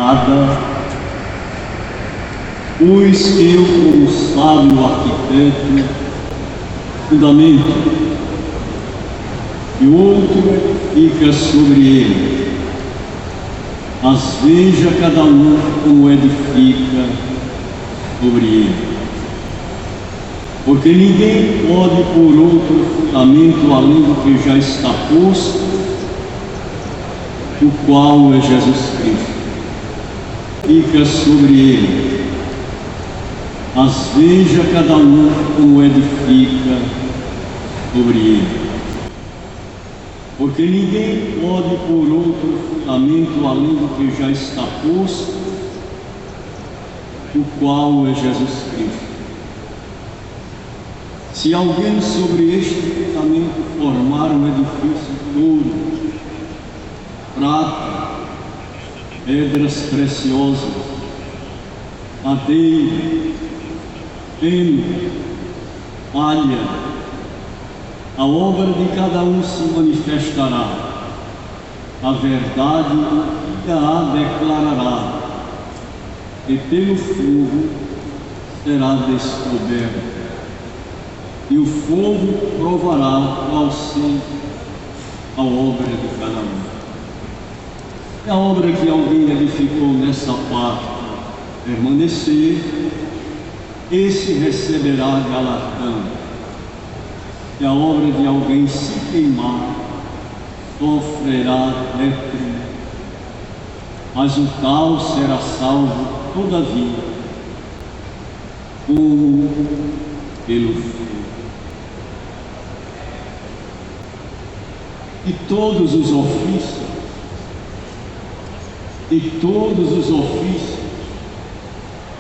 edificada, pois que eu, como sábio arquiteto, fundamento, e outro edifica sobre ele. Mas veja cada um como edifica sobre ele. Porque ninguém pode pôr outro fundamento além do que já está posto, o qual é Jesus Cristo. Fica sobre ele. Mas veja cada um como edifica sobre ele. Porque ninguém pode pôr outro fundamento além do que já está posto, o qual é Jesus Cristo. Se alguém sobre este fundamento formar um edifício de ouro, prata, pedras preciosas, madeira, feno, palha, a obra de cada um se manifestará, a verdade a declarará, e pelo fogo será descoberto. E o fogo provará qual seja a obra de cada um. E a obra que alguém edificou nessa parte permanecer, esse receberá galardão. E a obra de alguém se queimar, sofrerá detrimento. Mas o tal será salvo, todavia, como pelo fogo. E todos os ofícios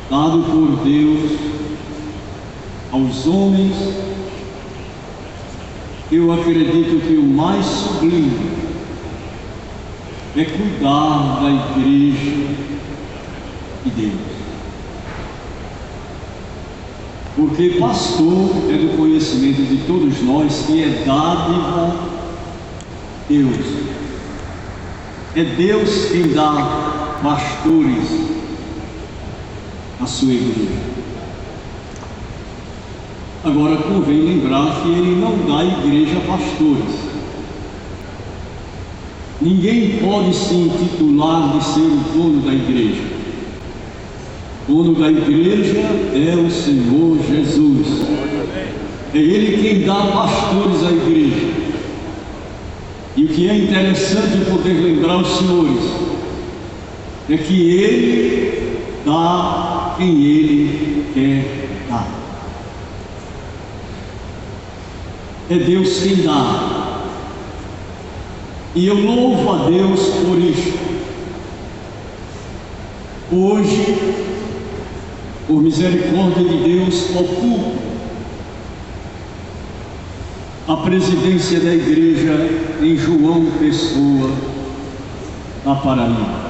dados por Deus aos homens, eu acredito que o mais sublime é cuidar da igreja de Deus. Porque pastor é do conhecimento de todos nós que é dádiva Deus. É Deus quem dá pastores à sua igreja. Agora convém lembrar que Ele não dá à igreja pastores. Ninguém pode se intitular de ser o dono da igreja. O dono da igreja é o Senhor Jesus. É Ele quem dá pastores à igreja. E o que é interessante poder lembrar os senhores é que Ele dá quem Ele quer dar. É Deus quem dá. E eu louvo a Deus por isso. Hoje, por misericórdia de Deus, ocupo a presidência da igreja em João Pessoa, na Paraíba.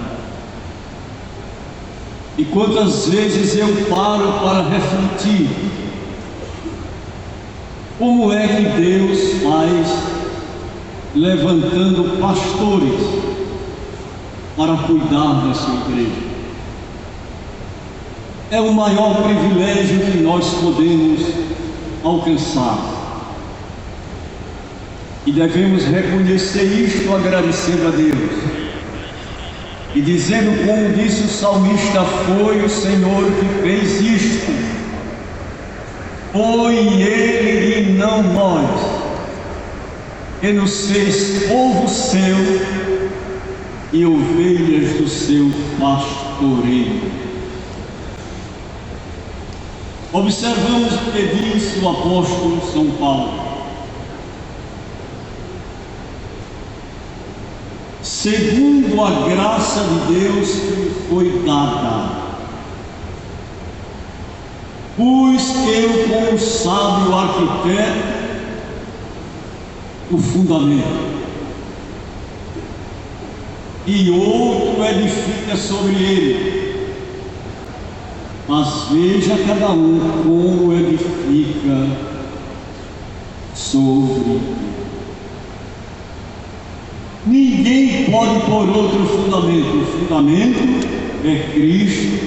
E quantas vezes eu paro para refletir como é que Deus faz levantando pastores para cuidar da sua igreja. É o maior privilégio que nós podemos alcançar. E devemos reconhecer isto agradecendo a Deus. E dizendo como disse o salmista, foi o Senhor que fez isto. Foi Ele e não nós. Que nos fez povo seu e ovelhas do seu pastoreio. Observamos o que disse o apóstolo São Paulo. Segundo a graça de Deus que me foi dada, pois eu, como sábio arquiteto, o fundamento, e outro edifica sobre ele. Mas veja cada um como edifica sobre ele. Ninguém pode pôr outro fundamento. O fundamento é Cristo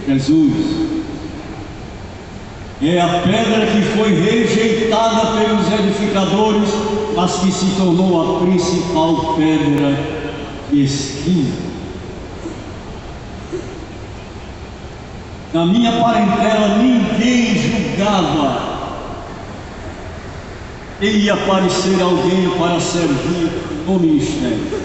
Jesus. É a pedra que foi rejeitada pelos edificadores, mas que se tornou a principal pedra de esquina. Na minha parentela ninguém julgava que ia aparecer alguém para servir no ministério.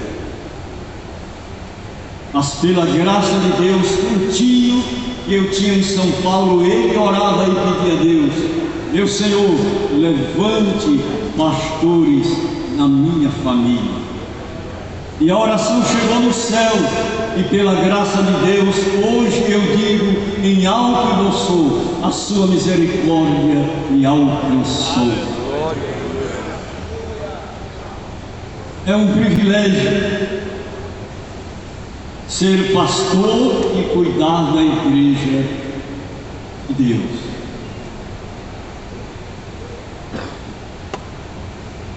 Mas pela graça de Deus, um tio que eu tinha em São Paulo, ele orava e pedia a Deus: meu Senhor, levante pastores na minha família. E a oração chegou no céu, e pela graça de Deus, hoje eu digo em alto e bom som, a sua misericórdia me alcançou. É um privilégio ser pastor e cuidar da igreja de Deus.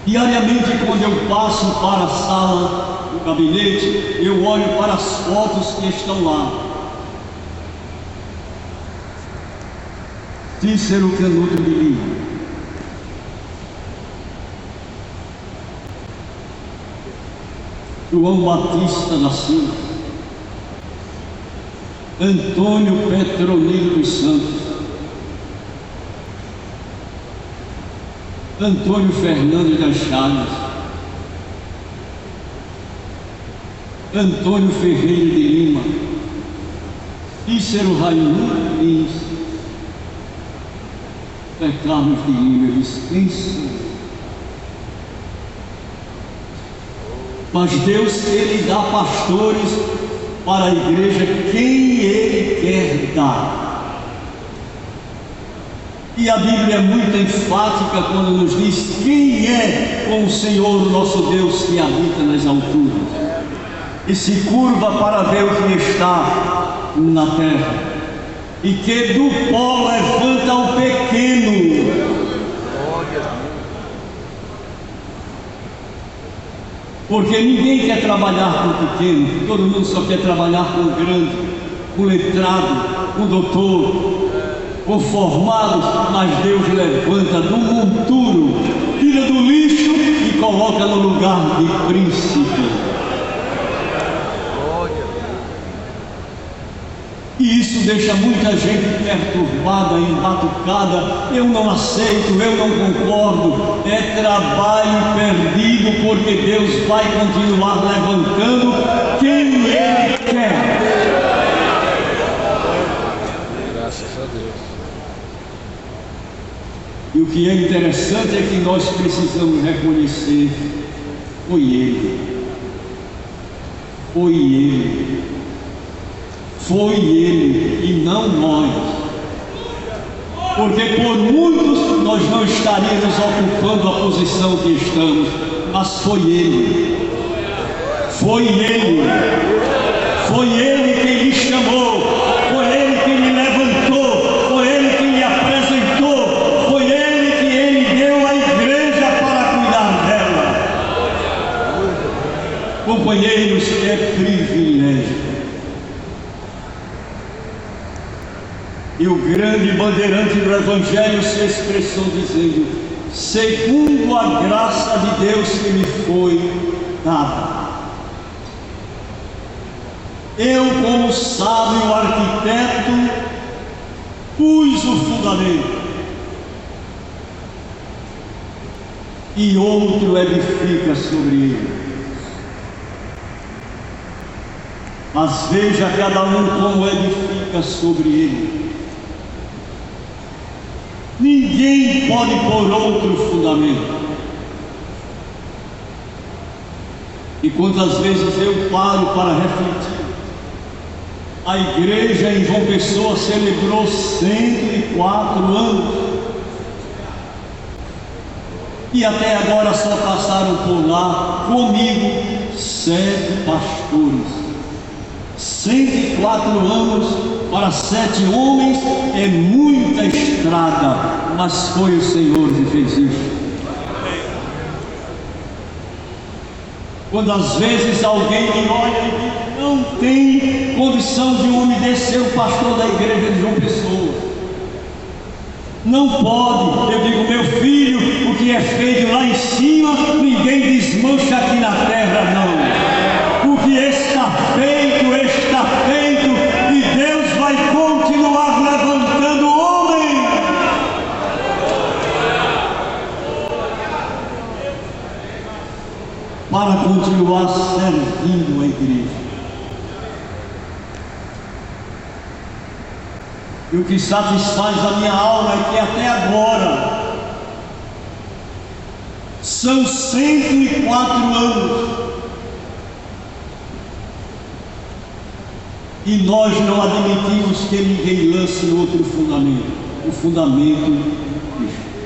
Diariamente, quando eu passo para a sala do gabinete, eu olho para as fotos que estão lá. Cícero Canuto de Lima, João Batista da Silva, Antônio Petronilo dos Santos, Antônio Fernandes das Chagas, Antônio Ferreira de Lima, Cícero Raimundo Lins, Carlos de Lima. Eu disse: quem são? Mas Deus, Ele dá pastores para a igreja quem Ele quer dar. E a Bíblia é muito enfática quando nos diz quem é com o Senhor nosso Deus que habita nas alturas e se curva para ver o que está na terra, e que do pó levanta o pequeno. Porque ninguém quer trabalhar com o pequeno, todo mundo só quer trabalhar com o grande, com o letrado, com o doutor, com formados. Mas Deus levanta do monturo, tira do lixo e coloca no lugar de príncipe. E isso deixa muita gente perturbada, embatucada. Eu não aceito, eu não concordo. É trabalho perdido, porque Deus vai continuar levantando quem Ele quer. Graças a Deus. E o que é interessante é que nós precisamos reconhecer: foi Ele. Foi Ele. Foi Ele e não nós. Porque por muitos nós não estaríamos ocupando a posição que estamos, mas foi Ele. Foi Ele. Foi Ele quem me chamou. Foi Ele quem me levantou. Foi Ele quem me apresentou. Foi Ele que Ele deu à igreja para cuidar dela. Companheiros, é privilégio. E o grande bandeirante do Evangelho se expressou dizendo: segundo a graça de Deus que me foi dada, eu, como sábio arquiteto, pus o fundamento, e outro edifica sobre ele. Mas veja cada um como edifica sobre ele. Ninguém pode pôr outro fundamento. E quantas vezes eu paro para refletir, a igreja em João Pessoa celebrou 104 anos, e até agora só passaram por lá comigo 7 pastores. 104 anos para 7 homens é muita estrada, mas foi o Senhor que fez isso. Quando às vezes alguém me olha e diz: Não tem condição de um homem desse ser o pastor da igreja de João Pessoa. Não pode. Eu digo, meu filho, o que é feito lá em cima, ninguém desmancha aqui na terra, não. O que está feito, e Deus vai continuar levantando homem. Para continuar servindo a igreja. E o que satisfaz a minha alma é que até agora são 104 anos e nós não admitimos que ninguém lance outro fundamento. O fundamento é Cristo.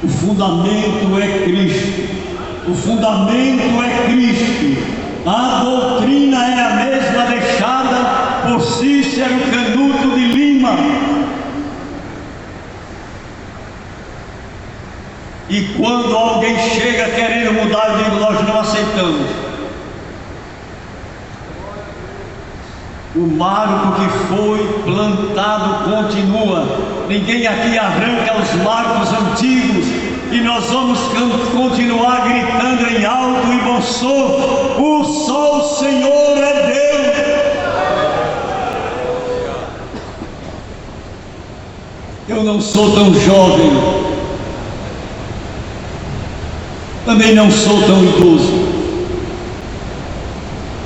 O fundamento é Cristo. O fundamento é Cristo. A doutrina é a mesma deixada por Cícero Canuto de Lima. E quando alguém chega querendo mudar, eu digo, nós não aceitamos. O marco que foi plantado continua. Ninguém aqui arranca os marcos antigos. E nós vamos continuar gritando em alto e bom som: o só o Senhor é Deus. Eu não sou tão jovem, também não sou tão idoso,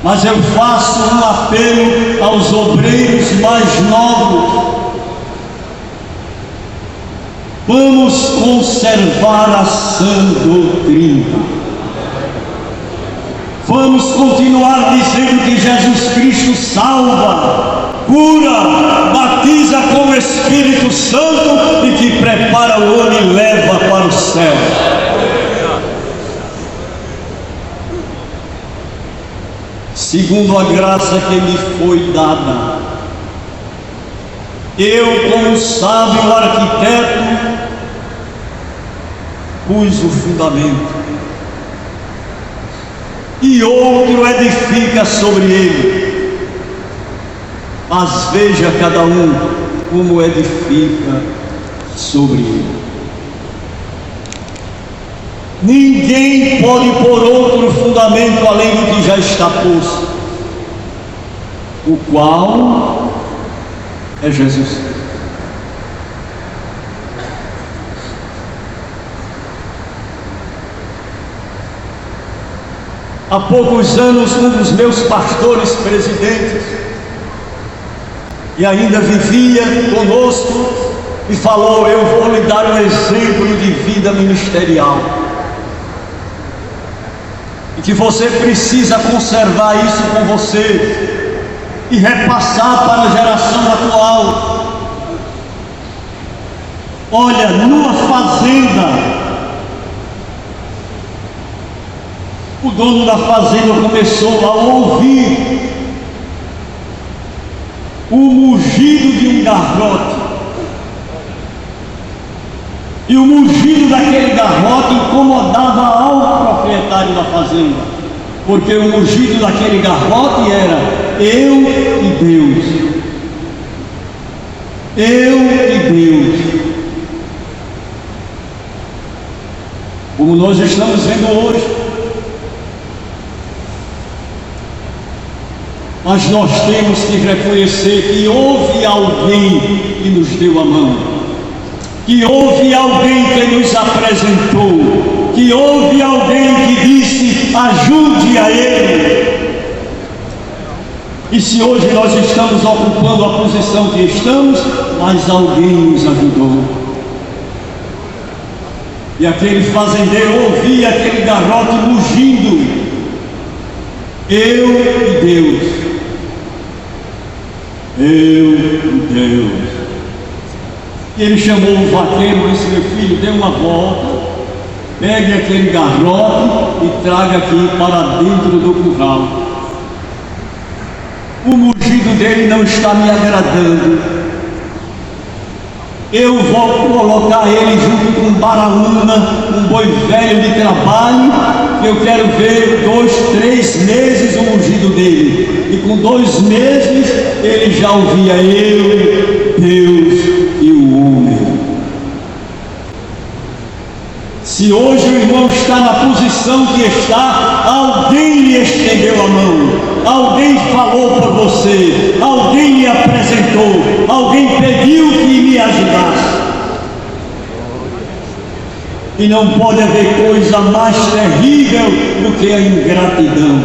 mas eu faço um apelo aos obreiros mais novos. Vamos conservar a sã doutrina. Vamos continuar dizendo que Jesus Cristo salva, cura, batiza com o Espírito Santo e que prepara o homem e leva para o céu. Segundo a graça que me foi dada, eu, como sábio arquiteto, pus o fundamento, e outro edifica sobre ele. Mas veja cada um como edifica sobre ele. Ninguém pode pôr outro fundamento além do que já está posto, o qual é Jesus Cristo. Há poucos anos, um dos meus pastores presidentes, e ainda vivia conosco, e falou: eu vou lhe dar um exemplo de vida ministerial, e que você precisa conservar isso com você e repassar para a geração atual. Olha, numa fazenda, o dono da fazenda começou a ouvir o mugido de um garrote, e o mugido daquele garrote incomodava ao proprietário da fazenda, porque o mugido daquele garrote era: eu e Deus, eu e Deus. Como nós estamos vendo hoje. Mas nós temos que reconhecer que houve alguém que nos deu a mão, que houve alguém que nos apresentou, que houve alguém que disse: ajude a ele. E se hoje nós estamos ocupando a posição que estamos, mas alguém nos ajudou. E aquele fazendeiro ouvia aquele garrote mugindo: eu e Deus, eu e Deus. E ele chamou o vaqueiro e disse: meu filho, dê uma volta, pegue aquele garrote e traga aqui para dentro do curral. O mugido dele não está me agradando. Eu vou colocar ele junto com Baraúna, um boi velho de trabalho, eu quero ver 2, 3 meses o ungido dele. E com 2 meses ele já ouvia eu, Deus e o homem. Se hoje o irmão está na posição que está, alguém lhe estendeu a mão, alguém falou por você, alguém lhe apresentou, alguém pediu que lhe ajudasse. E não pode haver coisa mais terrível do que a ingratidão.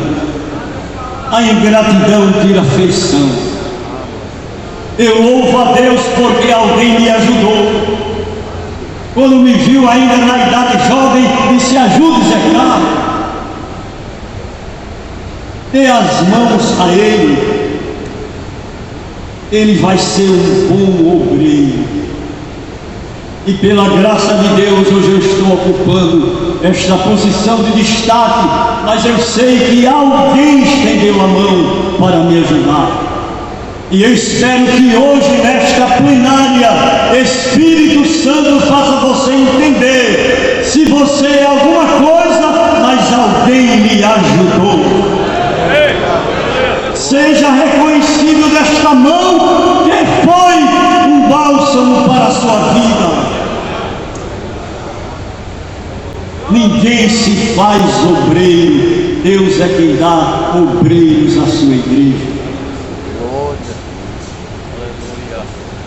A ingratidão tira afeição. Eu louvo a Deus porque alguém me ajudou. Quando me viu ainda na idade jovem, disse: ajude Zé Carlos. Dê as mãos a ele vai ser um bom obreiro. E pela graça de Deus, hoje eu estou ocupando esta posição de destaque, mas eu sei que alguém estendeu a mão para me ajudar. E eu espero que hoje, nesta plenária, Espírito Santo faça você entender se você é alguma coisa, mas alguém lhe ajudou. Seja reconhecido desta mão que foi um bálsamo para a sua vida. Ninguém se faz obreiro, Deus é quem dá obreiros à sua igreja.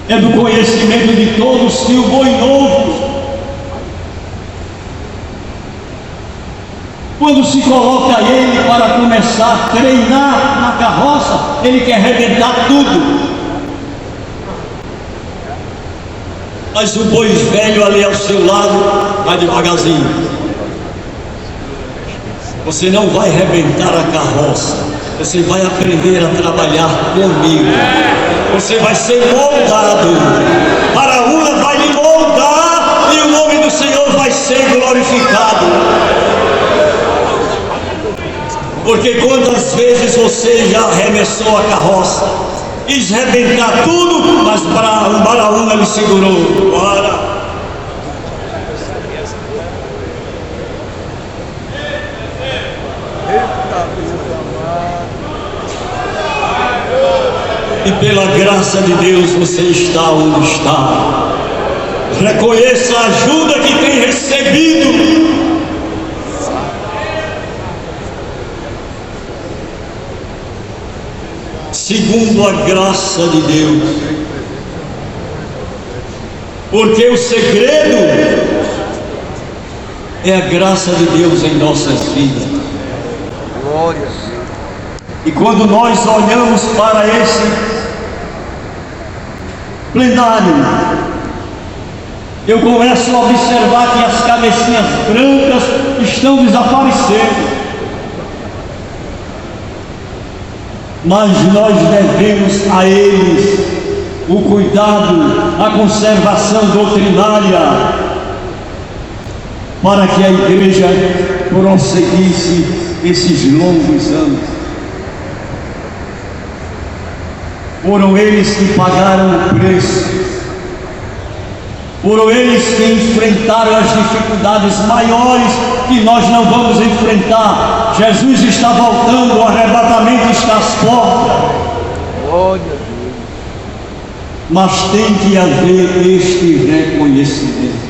É do conhecimento de todos que o boi novo, quando se coloca ele para começar a treinar na carroça, ele quer arrebentar tudo. Mas o boi velho ali ao seu lado vai devagarzinho. Você não vai arrebentar a carroça, você vai aprender a trabalhar comigo. Você vai ser moldado. Araúna vai lhe moldar e o nome do Senhor vai ser glorificado. Porque quantas vezes você já arremessou a carroça, quis arrebentar tudo, mas o Araúna lhe segurou. Bora! E pela graça de Deus você está onde está. Reconheça a ajuda que tem recebido. Segundo a graça de Deus. Porque o segredo é a graça de Deus em nossas vidas. Glória. E quando nós olhamos para esse plenário, eu começo a observar que as cabecinhas brancas estão desaparecendo. Mas nós devemos a eles o cuidado, a conservação doutrinária, para que a igreja prosseguisse esses longos anos. Foram eles que pagaram o preço, foram eles que enfrentaram as dificuldades maiores que nós não vamos enfrentar. Jesus está voltando, o arrebatamento está às portas. Glória a Deus. Mas tem que haver este reconhecimento.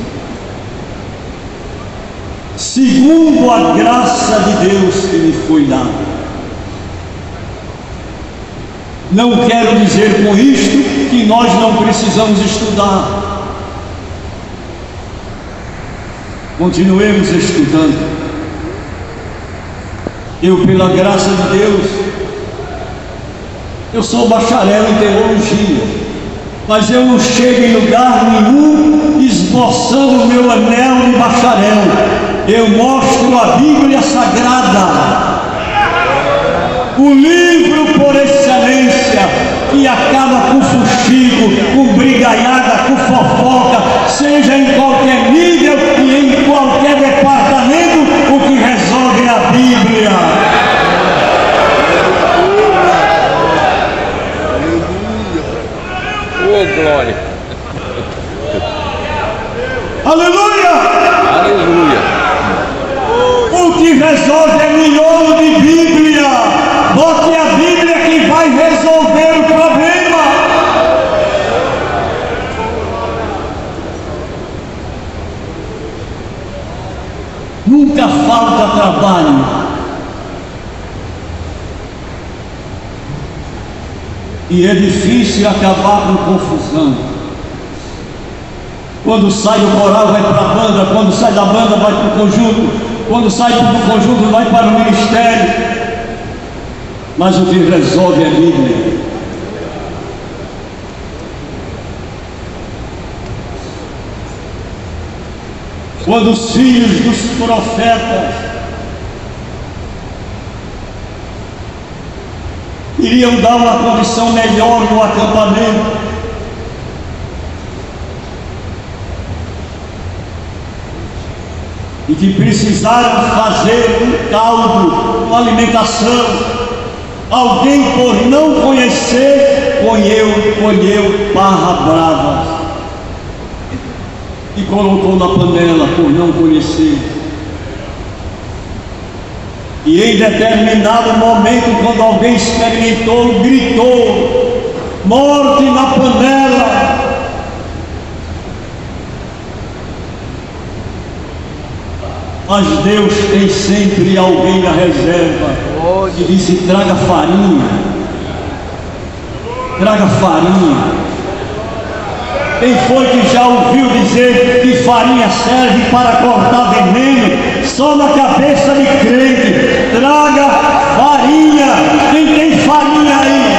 Segundo a graça de Deus que me foi dada. Não quero dizer com isto que nós não precisamos estudar. Continuemos estudando. Eu, pela graça de Deus, eu sou bacharel em teologia, mas eu não chego em lugar nenhum esboçando o meu anel de bacharel. Eu mostro a Bíblia Sagrada, o livro por excelência, que acaba com fuxico, com brigaiada, com fofoca, seja em qualquer nível e em qualquer departamento, o que resolve é a Bíblia. Oh, glória. Aleluia! Aleluia. O que resolve é miolo de Bíblia. Bote a Bíblia que vai resolver o problema. Nunca falta trabalho. E é difícil acabar com confusão. Quando sai do coral vai para a banda, quando sai da banda vai para o conjunto, quando sai do conjunto vai para o ministério. Mas o que resolve é a Bíblia. Quando os filhos dos profetas iriam dar uma condição melhor no acampamento, e que precisaram fazer um caldo, uma alimentação, alguém por não conhecer, colheu barra brava e colocou na panela por não conhecer. E em determinado momento, quando alguém experimentou, gritou: morte na panela. Mas Deus tem sempre alguém na reserva que disse: traga farinha, traga farinha. Quem foi que já ouviu dizer que farinha serve para cortar veneno? Só na cabeça de crente. Traga farinha. Quem tem farinha aí?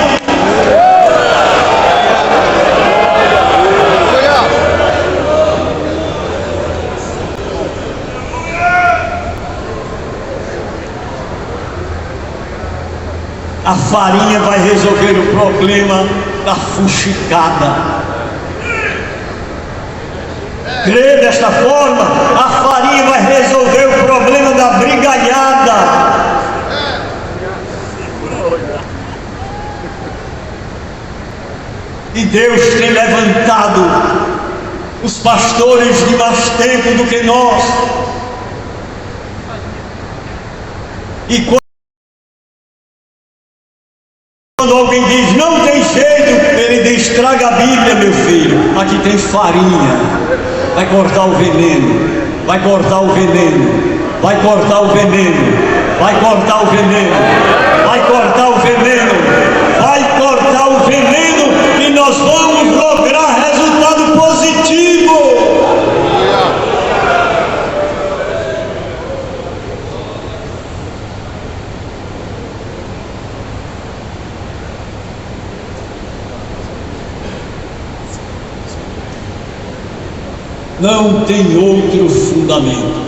A farinha vai resolver o problema da fuxicada. Crê desta forma, a farinha vai resolver o problema da brigalhada. E Deus tem levantado os pastores de mais tempo do que nós. E quando alguém diz não tem jeito, ele diz: traga a Bíblia, meu filho, aqui tem farinha. Vai cortar o veneno, vai cortar o veneno, vai cortar o veneno, vai cortar o veneno, vai cortar o veneno, vai cortar o veneno, e nós vamos lograr resultado positivo. Não tem outro fundamento.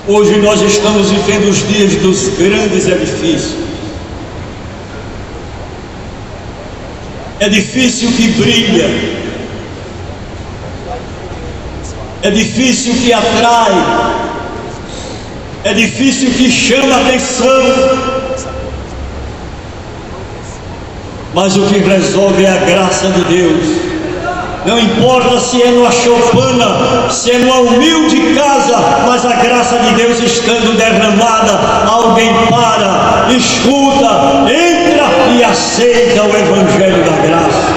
Hoje nós estamos vivendo os dias dos grandes edifícios. Edifício que brilha, edifício que atrai, edifício que chama atenção. Mas o que resolve é a graça de Deus. Não importa se é numa choupana, se é numa humilde casa, mas a graça de Deus estando derramada, alguém para, escuta, entra e aceita o Evangelho da graça.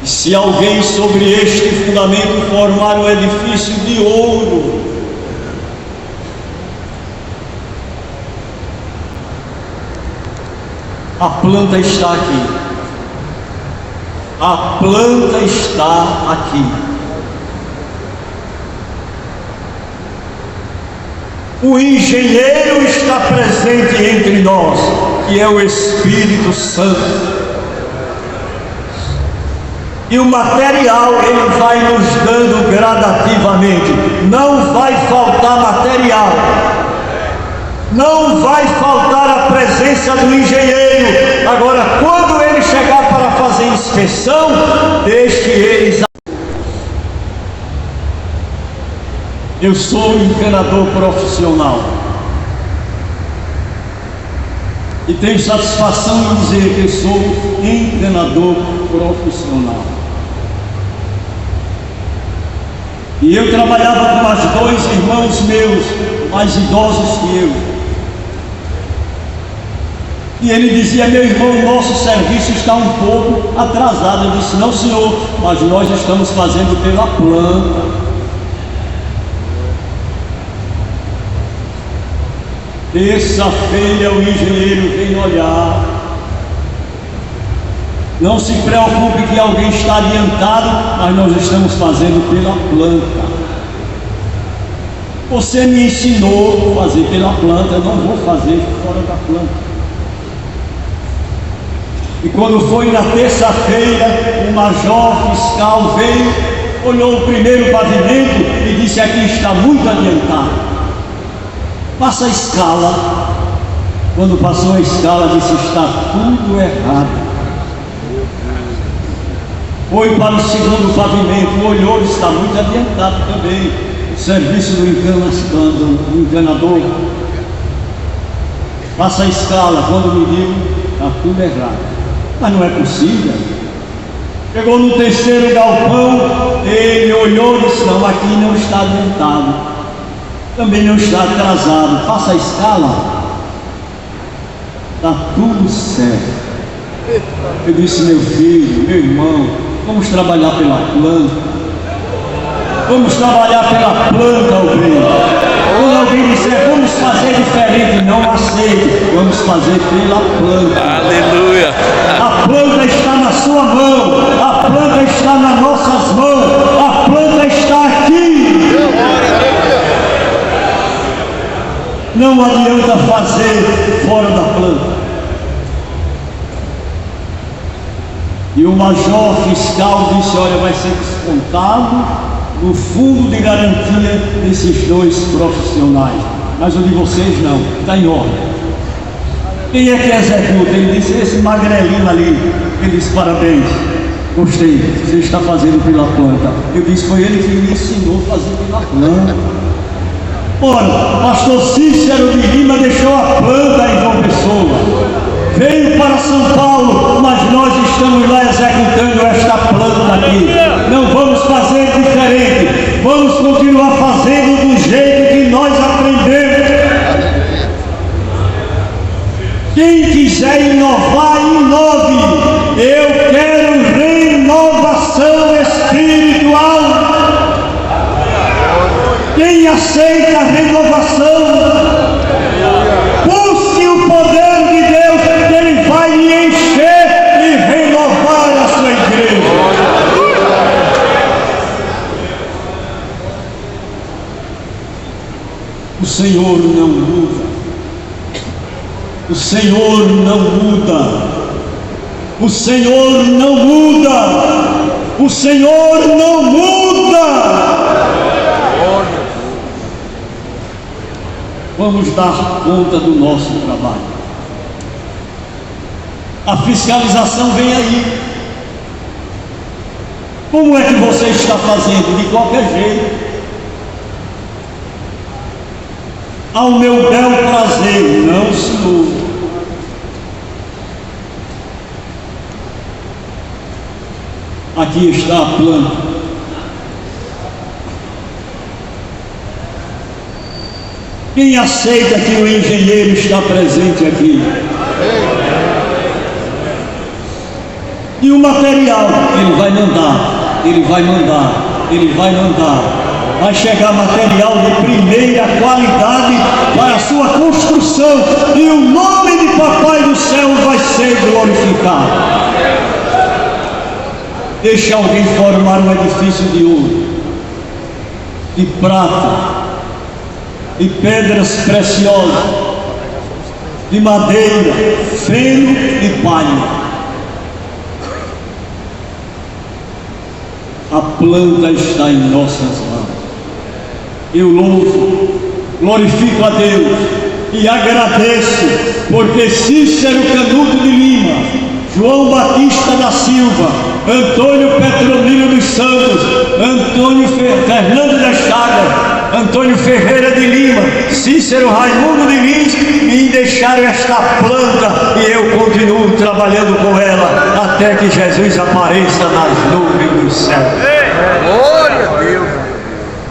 E se alguém sobre este fundamento formar um edifício de ouro, a planta está aqui. A planta está aqui. O engenheiro está presente entre nós, que é o Espírito Santo. E o material ele vai nos dando gradativamente. Não vai faltar material. Não vai faltar a presença do engenheiro. Agora, quando ele chegar para fazer inspeção, deixe eles. Eu sou um encanador profissional. E tenho satisfação em dizer que sou encanador profissional. E eu trabalhava com mais 2 irmãos meus, mais idosos que eu. E ele dizia: meu irmão, nosso serviço está um pouco atrasado. Eu disse: não, senhor, mas nós estamos fazendo pela planta. Terça-feira o engenheiro vem olhar. Não se preocupe que alguém está adiantado, mas nós estamos fazendo pela planta. Você me ensinou a fazer pela planta, eu não vou fazer fora da planta. E quando foi na terça-feira, o major fiscal veio, olhou o primeiro pavimento e disse: aqui está muito adiantado. Passa a escala. Quando passou a escala, disse: está tudo errado. Foi para o segundo pavimento, olhou, está muito adiantado também. O serviço do encanador. Passa a escala. Quando me digo, está tudo errado. Mas não é possível. Chegou no terceiro galpão, ele olhou e disse: não, aqui não está adiantado, também não está atrasado. Passa a escala, está tudo certo. Eu disse: meu filho, meu irmão, vamos trabalhar pela planta. Vamos trabalhar pela planta, obreiro. Quando alguém disser: vamos fazer diferente, não aceite. Vamos fazer pela planta. Aleluia. A planta está na sua mão, a planta está nas nossas mãos, a planta está aqui. Não adianta fazer fora da planta. E o major fiscal disse: olha, vai ser descontado no fundo de garantia desses 2 profissionais, mas o de vocês não, está em ordem. Quem é que executa? Ele disse: esse magrelinho ali. Ele disse: parabéns, gostei, você está fazendo pela planta. Eu disse: foi ele que me ensinou a fazer pela planta. Ora, pastor Cícero de Lima deixou a planta em João Pessoa, veio para São Paulo, mas nós estamos lá executando esta planta aqui. Não vamos fazer diferente, vamos continuar fazendo do jeito que nós aprendemos. Quem quiser inovar, inove. Eu quero renovação espiritual. Quem aceita a renovação, busque o poder de Deus, que Ele vai lhe encher e renovar a sua igreja. O Senhor não muda. O Senhor não muda. O Senhor não muda. O Senhor não muda. Vamos dar conta do nosso trabalho. A fiscalização vem aí. Como é que você está fazendo? De qualquer jeito. Ao meu bel prazer, não, senhor. Aqui está a planta. Quem aceita que o engenheiro está presente aqui? E o material, ele vai mandar, ele vai mandar, ele vai mandar. Vai chegar material de primeira qualidade para a sua construção, e o nome de Papai do Céu vai ser glorificado. Deixe alguém formar um edifício de ouro, de prata, de pedras preciosas, de madeira, feno e palha. A planta está em nossas mãos. Eu louvo, glorifico a Deus e agradeço, porque Cícero Canuto de Lima, João Batista da Silva, Antônio Petronilo dos Santos, Antônio Fernando da Estrada, Antônio Ferreira de Lima, Cícero Raimundo de Lins me deixaram esta planta e eu continuo trabalhando com ela até que Jesus apareça nas nuvens do céu. Glória a Deus.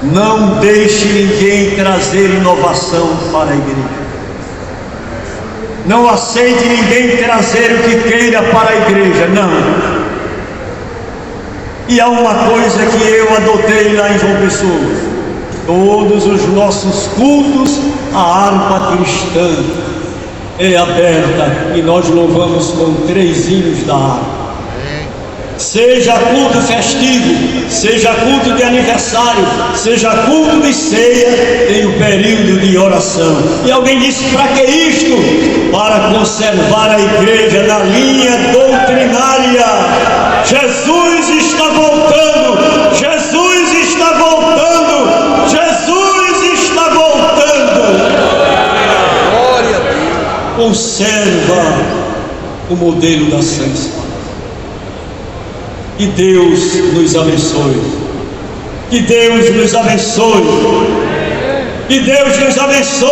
Não deixe ninguém trazer inovação para a igreja. Não aceite ninguém trazer o que queira para a igreja, não. E há uma coisa que eu adotei lá em João Pessoa: todos os nossos cultos, a harpa cristã é aberta e nós louvamos com 3 hinos da harpa. Seja culto festivo, seja culto de aniversário, seja culto de ceia, tem o período de oração. E alguém disse: para que isto? Para conservar a igreja na linha doutrinária. Jesus está voltando, Jesus está voltando, Jesus está voltando. Glória a Deus. Conserva o modelo da Santa. Que Deus nos abençoe. Que Deus nos abençoe. Que Deus nos abençoe.